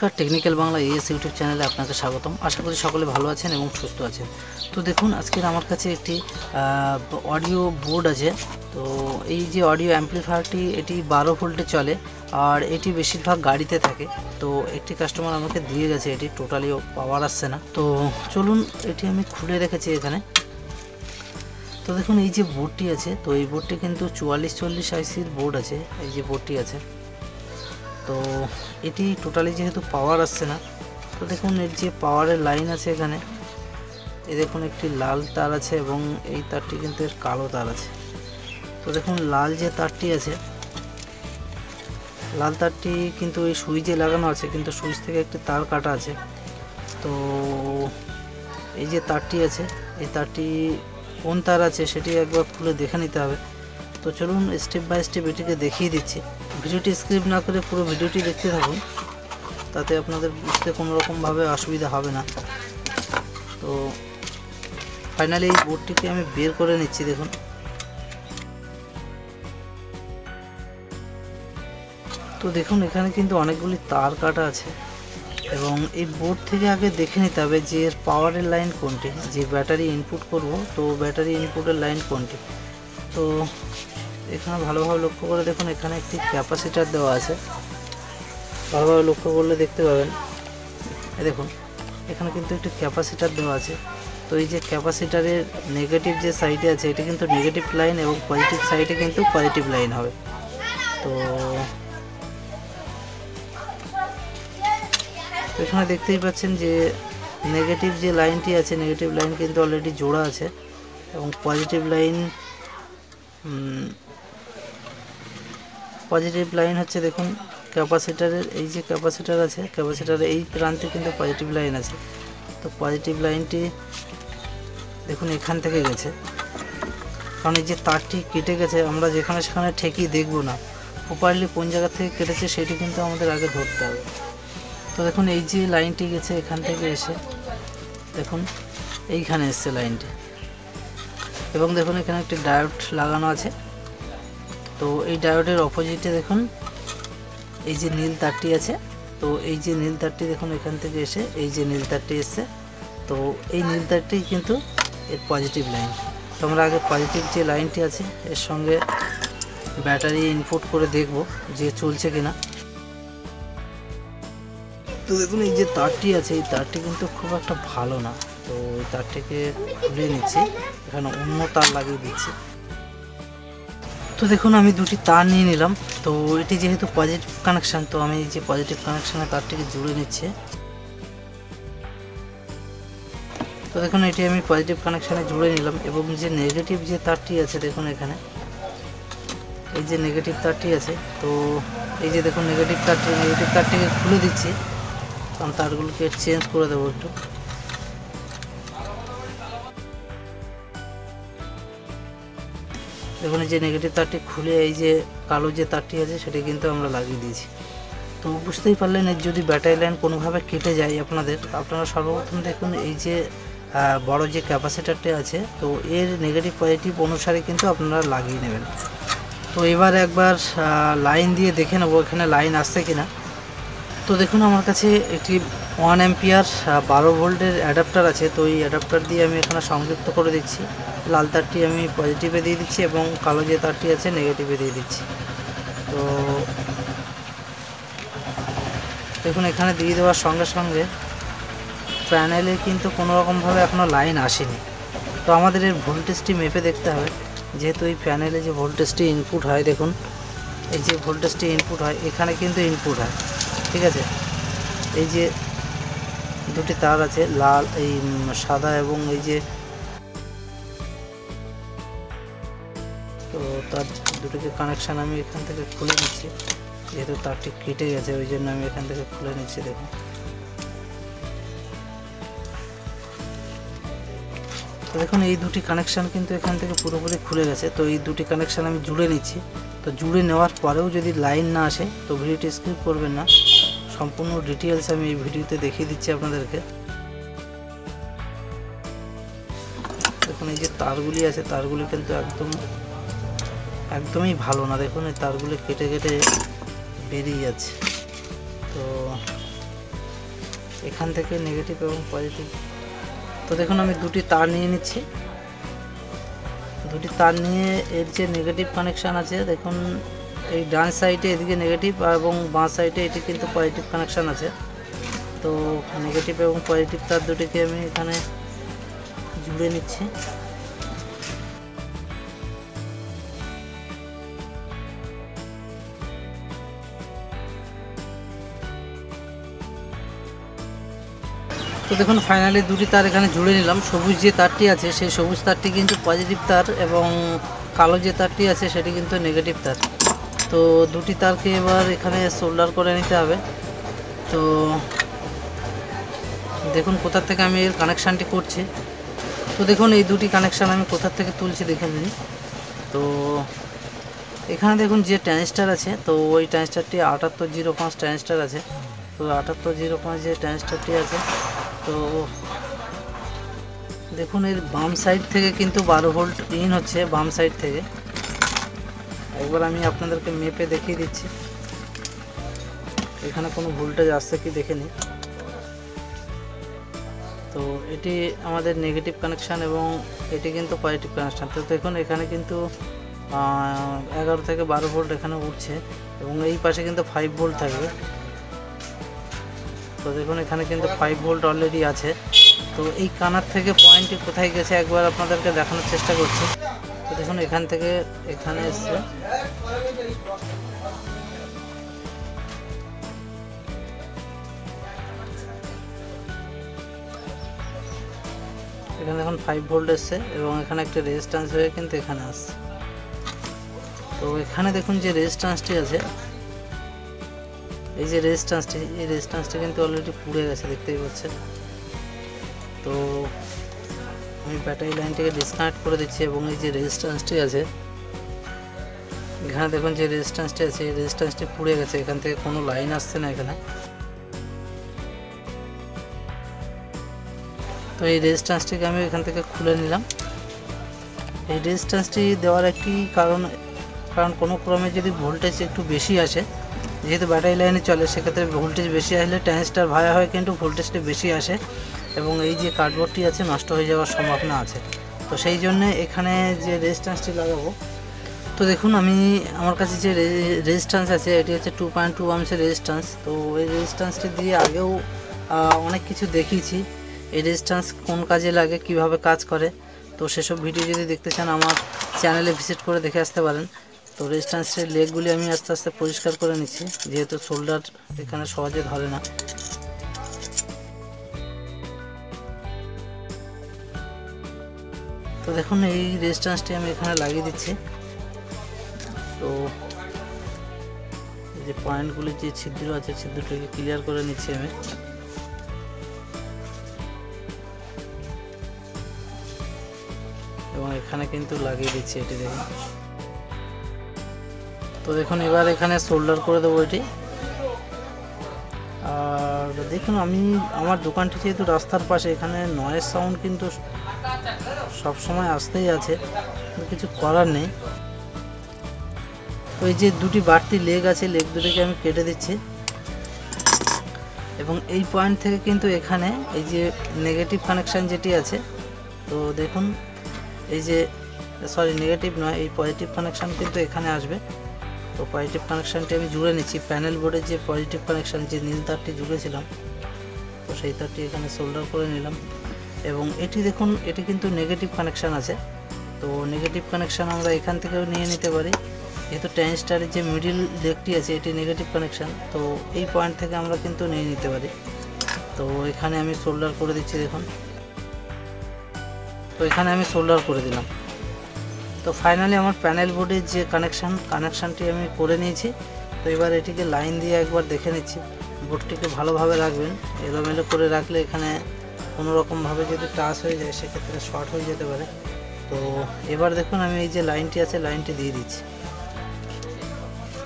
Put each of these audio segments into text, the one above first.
নমস্কার, technical Bangla as YouTube চ্যানেলে আপনাকে স্বাগতম। আশা করি সকলে ভালো আছেন এবং সুস্থ আছেন। তো দেখুন, আজকের আমার কাছে একটি অডিও বোর্ড আছে। তো এই যে অডিও অ্যাম্পলিফায়ারটি, এটি 12 ভোল্টে চলে আর এটি বেশিরভাগ গাড়িতে থাকে। তো একটি কাস্টমার আমাকে দিয়ে গেছে, এটি টোটালি পাওয়ার আসছে না। তো চলুন, এটি আমি খুলে রেখেছি এখানে। তো দেখুন, এই যে বোর্ডটি আছে, তো এই বোর্ডটি কিন্তু 4440 আইসির বোর্ড আছে। এই যে বোর্ডটি আছে, তো এটি টোটালি যেহেতু পাওয়ার আসছে না, তো দেখুন এর যে পাওয়ারের লাইন আছে এখানে, এই দেখুন একটি লাল তার আছে এবং এই তারটি কিন্তু এর কালো তার আছে। তো দেখুন, লাল যে তারটি আছে, লাল তারটি কিন্তু এই সুইচে লাগানো আছে, কিন্তু সুইচ থেকে একটি তার কাটা আছে। তো এই যে তারটি আছে, এই তারটি কোন তার আছে সেটি একবার খুলে দেখে নিতে হবে। তো চলুন স্টেপ বাই স্টেপ এটিকে দেখিয়ে দিচ্ছি। ভিডিওটি স্কিপ না করে পুরো ভিডিওটি দেখতে থাকুন, তাতে আপনাদের বুঝতে কোনো রকমভাবে অসুবিধা হবে না। তো ফাইনালি এই বোর্ডটিকে আমি বের করে নিচ্ছি। দেখুন, তো দেখুন এখানে কিন্তু অনেকগুলি তার কাটা আছে এবং এই বোর্ড থেকে আগে দেখে নিতে হবে যে এর পাওয়ারের লাইন কোনটি, যে ব্যাটারি ইনপুট করব, তো ব্যাটারি ইনপুটের লাইন কোনটি। তো এখানে ভালোভাবে লক্ষ্য করে দেখুন, এখানে একটি ক্যাপাসিটার দেওয়া আছে। ভালোভাবে লক্ষ্য করলে দেখতে পাবেন, দেখুন এখানে কিন্তু একটি ক্যাপাসিটার দেওয়া আছে। তো এই যে ক্যাপাসিটারের নেগেটিভ যে সাইডে আছে, এটি কিন্তু নেগেটিভ লাইন এবং পজিটিভ সাইডে কিন্তু পজিটিভ লাইন হবে। তো এখানে দেখতেই পাচ্ছেন যে নেগেটিভ যে লাইনটি আছে, নেগেটিভ লাইন কিন্তু অলরেডি জোড়া আছে এবং পজিটিভ লাইন হচ্ছে, দেখুন ক্যাপাসিটারের এই যে ক্যাপাসিটার আছে, ক্যাপাসিটারের এই প্রান্তে কিন্তু পজিটিভ লাইন আছে। তো পজিটিভ লাইনটি দেখুন এখান থেকে গেছে, কারণ এই যে তারটি কেটে গেছে, আমরা যেখানে সেখানে ঠেকিয়ে দেখব না, প্রপারলি কোন জায়গা থেকে কেটেছে সেটি কিন্তু আমাদের আগে ধরতে হবে। তো দেখুন এই যে লাইনটি গেছে এখান থেকে এসে, দেখুন এইখানে এসছে লাইনটি, এবং দেখুন এখানে একটি ডায়োড লাগানো আছে। তো এই ডায়োডের অপোজিটে দেখুন এই যে নীল তারটি আছে। তো এই যে নীল তারটি দেখুন এখান থেকে এসে এই যে নীল তারটি এসছে, তো এই নীল তারটি কিন্তু এর পজিটিভ লাইন। তো আমরা আগে পজিটিভ যে লাইনটি আছে এর সঙ্গে ব্যাটারি ইনপুট করে দেখব যে চলছে কিনা। তো দেখুন এই যে তারটি আছে, এই তারটি কিন্তু খুব একটা ভালো না। তো এই তারটিকে খুলে নিচ্ছি, এখানে অন্য তার লাগিয়ে দিচ্ছি। তো দেখুন আমি দুটি তার নিয়ে নিলাম। তো এটি যেহেতু পজিটিভ কানেকশান, তো আমি এই যে পজিটিভ কানেকশানের তারটিকে জুড়ে নিচ্ছি। তো দেখুন এটি আমি পজিটিভ কানেকশানে জুড়ে নিলাম এবং যে নেগেটিভ যে তারটি আছে, দেখুন এখানে এই যে নেগেটিভ তারটি আছে, তো এই যে দেখুন নেগেটিভ তারটিকে খুলে দিচ্ছি, কারণ তারগুলোকে চেঞ্জ করে দেবো একটু। দেখুন এই যে নেগেটিভ তারটি খুলে এই যে কালো যে তারটি আছে সেটি কিন্তু আমরা লাগিয়ে দিয়েছি। তো বুঝতেই পারলেন, এর যদি ব্যাটারি লাইন কোনোভাবে কেটে যায় আপনারা সর্বপ্রথম দেখুন এই যে বড় যে ক্যাপাসিটারটি আছে, তো এর নেগেটিভ পজিটিভ অনুসারে কিন্তু আপনারা লাগিয়ে নেবেন। তো এবার একবার লাইন দিয়ে দেখে নেবো এখানে লাইন আসছে কিনা। তো দেখুন আমার কাছে একটি 1 অ্যাম্পিয়ার 12 ভোল্টের অ্যাডাপ্টার আছে। তো এই অ্যাডাপ্টার দিয়ে আমি এখানে সংযুক্ত করে দিচ্ছি। লাল তারটি আমি পজিটিভে দিয়ে দিচ্ছি এবং কালো যে তারটি আছে নেগেটিভে দিয়ে দিচ্ছি। তো দেখুন এখানে দিয়ে দেওয়ার সঙ্গে সঙ্গে প্যানেলে কিন্তু কোনো রকমভাবে এখনও লাইন আসেনি। তো আমাদের এর ভোল্টেজটি মেপে দেখতে হবে, যেহেতু এই প্যানেলে যে ভোল্টেজটি ইনপুট হয়, দেখুন এই যে ভোল্টেজটি ইনপুট হয় এখানে কিন্তু ইনপুট হয়, ঠিক আছে। এই যে দুটি তার আছে, লাল এই সাদা এবং এই যে, তো তার দুটোকে কানেকশান আমি এখান থেকে খুলে নিচ্ছি, যেহেতু তারটি কেটে গেছে ওই জন্য আমি এখান থেকে খুলে নিচ্ছি। দেখুন তো দেখুন এই দুটি কানেকশান কিন্তু এখান থেকে পুরোপুরি খুলে গেছে। তো এই দুটি কানেকশান আমি জুড়ে নিচ্ছি। তো জুড়ে নেওয়ার পরেও যদি লাইন না আসে, তো ভিডিওটি স্কিপ করবেন না, সম্পূর্ণ ডিটেলস আমি এই ভিডিওতে দেখিয়ে দিচ্ছি আপনাদেরকে। দেখুন এই যে তারগুলি আছে, তারগুলি কিন্তু একদমই ভালো না। দেখুন এই তারগুলি কেটে কেটে বেরিয়ে যাচ্ছে। তো এখান থেকে নেগেটিভ এবং পজিটিভ। তো দেখুন আমি দুটি তার নিয়ে নিচ্ছি। দুটি তার নিয়ে এর যে নেগেটিভ কানেকশান আছে দেখুন, এই ডান সাইডে এদিকে নেগেটিভ এবং বাঁ সাইডে এটি কিন্তু পজিটিভ কানেকশান আছে। তো নেগেটিভ এবং পজিটিভ তার দুটিকে আমি এখানে জুড়ে নিচ্ছি। তো দেখুন ফাইনালি দুটি তার এখানে জুড়ে নিলাম। সবুজ যে তারটি আছে সেই সবুজ তারটি কিন্তু পজিটিভ তার এবং কালো যে তারটি আছে সেটি কিন্তু নেগেটিভ তার। তো দুটি তারকে এবার এখানে সোল্ডার করে নিতে হবে। তো দেখুন কোথা থেকে আমি এর কানেকশানটি করছি। তো দেখুন এই দুটি কানেকশান আমি কোথা থেকে তুলছি দেখে নিন। তো এখানে দেখুন যে ট্রানজিস্টার আছে, তো ওই ট্রানজিস্টারটি 7805 ট্রানজিস্টার আছে। তো 7805 যে ট্রানজিস্টারটি আছে, তো দেখুন এর বাম সাইড থেকে কিন্তু 12 ভোল্ট ইন হচ্ছে, বাম সাইড থেকে। একবার আমি আপনাদেরকে মেপে দেখিয়ে দিচ্ছি এখানে কোনো ভোল্টেজ আসছে কি দেখে নিই। তো এটি আমাদের নেগেটিভ কানেকশান এবং এটি কিন্তু পজিটিভ কানেকশান। তো দেখুন এখানে কিন্তু 11 থেকে 12 ভোল্ট এখানে উঠছে এবং এই পাশে কিন্তু 5 ভোল্ট থাকবে। তো দেখুন এখানে কিন্তু 5 ভোল্ট অলরেডি আছে। তো এই কানার থেকে পয়েন্টটি কোথায় গেছে একবার আপনাদেরকে দেখানোর চেষ্টা করছি। তো দেখুন এখান থেকে এখানে এসছে, এখানে দেখুন 5 ভোল্ট এসছে এবং এখানে একটা রেজিস্ট্যান্স হয়ে কিন্তু এখানে আসছে। তো এখানে দেখুন যে রেজিস্ট্যান্সটি আছে, এই যে রেজিস্ট্যান্সটি, এই রেজিস্ট্যান্সটি কিন্তু অলরেডি পুড়ে গেছে, দেখতেই পাচ্ছেন। তো আমি ব্যাটারি লাইনটিকে ডিসকানেক্ট করে দিচ্ছি এবং এই যে রেজিস্ট্যান্সটি আছে এখানে দেখুন যে রেজিস্ট্যান্সটি আছে, এই রেজিস্ট্যান্সটি পুড়ে গেছে, এখান থেকে কোনো লাইন আসছে না এখানে। তো এই রেজিস্ট্যান্সটিকে আমি এখান থেকে খুলে নিলাম। এই রেজিস্ট্যান্সটি দেওয়ার একটি কারণ কোনো ক্রমে যদি ভোল্টেজ একটু বেশি আসে, যেহেতু ব্যাটারি লাইনে চলে, সেক্ষেত্রে ভোল্টেজ বেশি আসলে ট্রানজিস্টার ভায়া হয় কিন্তু ভোল্টেজটা বেশি আসে এবং এই যে কার্ডবোর্ডটি আছে নষ্ট হয়ে যাওয়ার সম্ভাবনা আছে। তো সেই জন্য এখানে যে রেজিস্ট্যান্সটি লাগাবো, তো দেখুন আমার কাছে যে রেজিস্ট্যান্স আছে এটি হচ্ছে 2.2 ohms রেজিস্ট্যান্স। তো এই রেজিস্ট্যান্সটি দিয়ে আগেও অনেক কিছু দেখিয়েছি, এই রেজিস্ট্যান্স কোন কাজে লাগে, কিভাবে কাজ করে। তো সেসব ভিডিও যদি দেখতে চান আমার চ্যানেলে ভিজিট করে দেখে আসতে পারেন। তো রেজিস্ট্যান্সের লেগগুলি আমি আস্তে আস্তে পরিষ্কার করে নিচ্ছি, যেহেতু সোল্ডার এখানে সহজে ধরে না। তো দেখুন এই রেজিস্ট্যান্সটি আমি এখানে লাগিয়ে দিচ্ছি। তো এই যে পয়েন্টগুলি যে ছিদ্র আছে ছিদ্রটাকে ক্লিয়ার করে নিচ্ছি আমি। এবং এখানে কিন্তু লাগিয়ে দিচ্ছি এটি দেখুন। তো দেখুন এবার এখানে সোল্ডার করে দেবো এটি। আর দেখুন আমার দোকানটি যেহেতু রাস্তার পাশে, এখানে নয়েজ সাউন্ড কিন্তু সব সময় আসতেই আছে, কিছু করার নেই। ওই যে দুটি বাড়তি লেগ আছে, লেগ দুটিকে আমি কেটে দিচ্ছি এবং এই পয়েন্ট থেকে কিন্তু এখানে এই যে নেগেটিভ কানেকশান যেটি আছে, তো দেখুন এই যে নেগেটিভ নয়, এই পজিটিভ কানেকশান কিন্তু এখানে আসবে। তো পজিটিভ কানেকশানটি আমি জুড়ে নিচ্ছি, প্যানেল বোর্ডের যে পজিটিভ কানেকশান, যে নীল তারটি জুড়েছিলাম, তো সেই তারটি এখানে সোল্ডার করে নিলাম। এবং এটি দেখুন এটি কিন্তু নেগেটিভ কানেকশান আছে। তো নেগেটিভ কানেকশান আমরা এখান থেকেও নিয়ে নিতে পারি, যেহেতু ট্রানজিস্টারের যে মিডিল লেগটি আছে এটি নেগেটিভ কানেকশান, তো এই পয়েন্ট থেকে আমরা কিন্তু নিয়ে নিতে পারি। তো এখানে আমি সোল্ডার করে দিচ্ছি দেখুন। তো এখানে আমি সোল্ডার করে দিলাম। তো ফাইনালি আমার প্যানেল বোর্ডের যে কানেকশানটি আমি করে নিয়েছি। তো এবার এটিকে লাইন দিয়ে একবার দেখে নিচ্ছি। বোর্ডটিকে ভালোভাবে রাখবেন, এলোমেলো করে রাখলে এখানে কোনো রকমভাবে যদি টাচ হয়ে যায় সেক্ষেত্রে শর্ট হয়ে যেতে পারে। তো এবার দেখুন আমি এই যে লাইনটি আছে লাইনটি দিয়ে দিচ্ছি।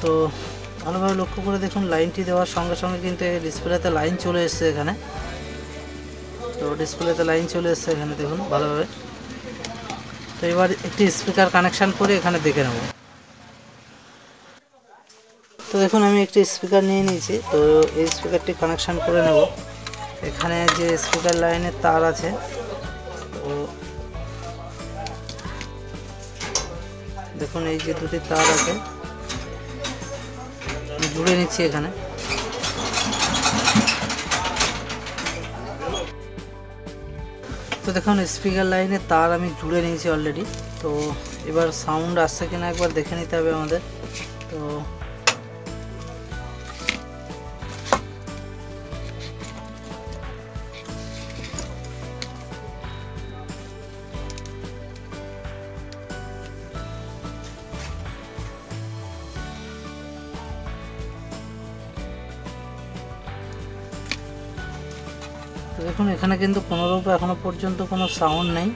তো ভালোভাবে লক্ষ্য করে দেখুন, লাইনটি দেওয়ার সঙ্গে সঙ্গে কিন্তু এই ডিসপ্লেতে লাইন চলে এসছে এখানে। তো ডিসপ্লেতে লাইন চলে এসছে এখানে দেখুন ভালোভাবে। তো এবার একটি স্পিকার কানেকশান করে এখানে দেখে নেব। তো দেখুন আমি একটি স্পিকার নিয়ে নিয়েছি, তো এই স্পিকারটি কানেকশান করে নেব। এখানে যে স্পিকার লাইনের তার আছে, তো দেখুন এই যে দুটি তার আছে, জুড়ে নিচ্ছি এখানে। তো দেখুন স্পিকার লাইনের তার আমি জুড়ে নিয়েছি অলরেডি। তো এবার সাউন্ড আসছে কিনা একবার দেখে নিতে হবে আমাদের। তো দেখুন এখানে কিন্তু কোনোরূপে এখনো পর্যন্ত কোনো সাউন্ড নেই।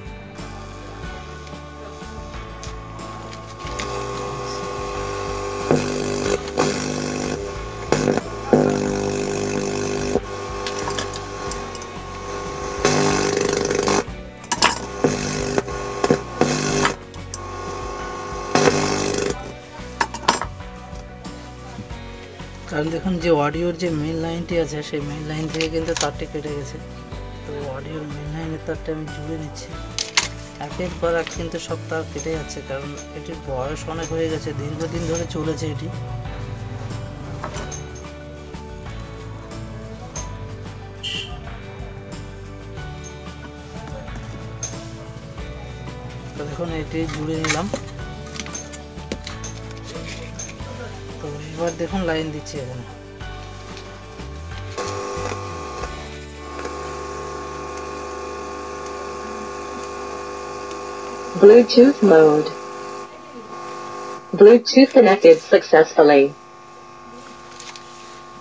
কারণ দেখুন যে অডিওর যে মেইন লাইনটি আছে সেই মেইন লাইন থেকে কিন্তু তারটি কেটে গেছে। তো অডিওর মেইন লাইনের তারটা আমি জুড়ে নিচ্ছি। একের পর এক কিন্তু সব তার কেটে যাচ্ছে, কারণ এটির বয়স অনেক হয়ে গেছে, দীর্ঘদিন ধরে চলেছে এটি। তো দেখুন এটি জুড়ে নিলাম। তো এবার দেখুন লাইন দিচ্ছি এখানে। Bluetooth mode. Bluetooth connected successfully.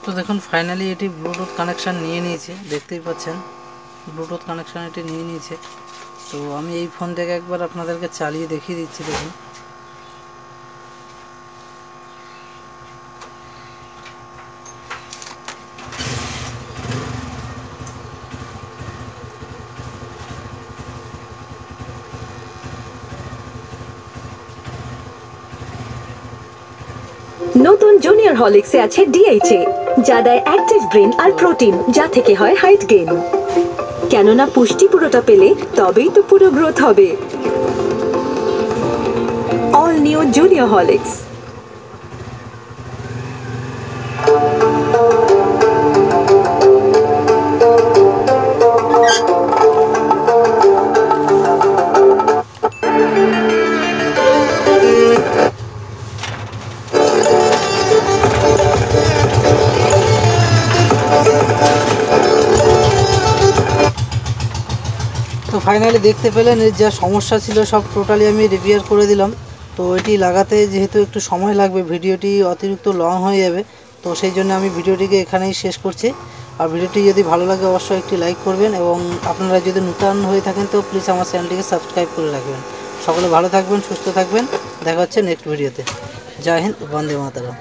তো দেখুন ফাইনালি এটি ব্লুটুথ কানেকশান নিয়ে নিয়েছে, দেখতেই পাচ্ছেন ব্লুটুথ কানেকশান এটি নিয়ে নিয়েছে। তো আমি এই ফোন থেকে একবার আপনাদেরকে চালিয়ে দেখিয়ে দিচ্ছি। দেখুন নতুন জুনিয়র হরলিক্সে আছে ডিএইচএ, যা দেয় অ্যাক্টিভ ব্রেন আর প্রোটিন, যা থেকে হয় হাইট গেইন। কেননা পুষ্টি পুরোটা পেলে তবেই তো পুরো গ্রোথ হবে। All new junior Horlicks. তো ফাইনালি দেখতে পেলেন এর যা সমস্যা ছিল সব টোটালি আমি রিপেয়ার করে দিলাম। তো এটি লাগাতে যেহেতু একটু সময় লাগবে, ভিডিওটি অতিরিক্ত লং হয়ে যাবে, তো সেই জন্য আমি ভিডিওটিকে এখানেই শেষ করছি। আর ভিডিওটি যদি ভালো লাগে অবশ্যই একটি লাইক করবেন, এবং আপনারা যদি নতুন হয়ে থাকেন তো প্লিজ আমার চ্যানেলটিকে সাবস্ক্রাইব করে রাখবেন। সকলে ভালো থাকবেন, সুস্থ থাকবেন, দেখা হচ্ছে নেক্সট ভিডিওতে। জয় হিন্দ, বন্দে মাতরম।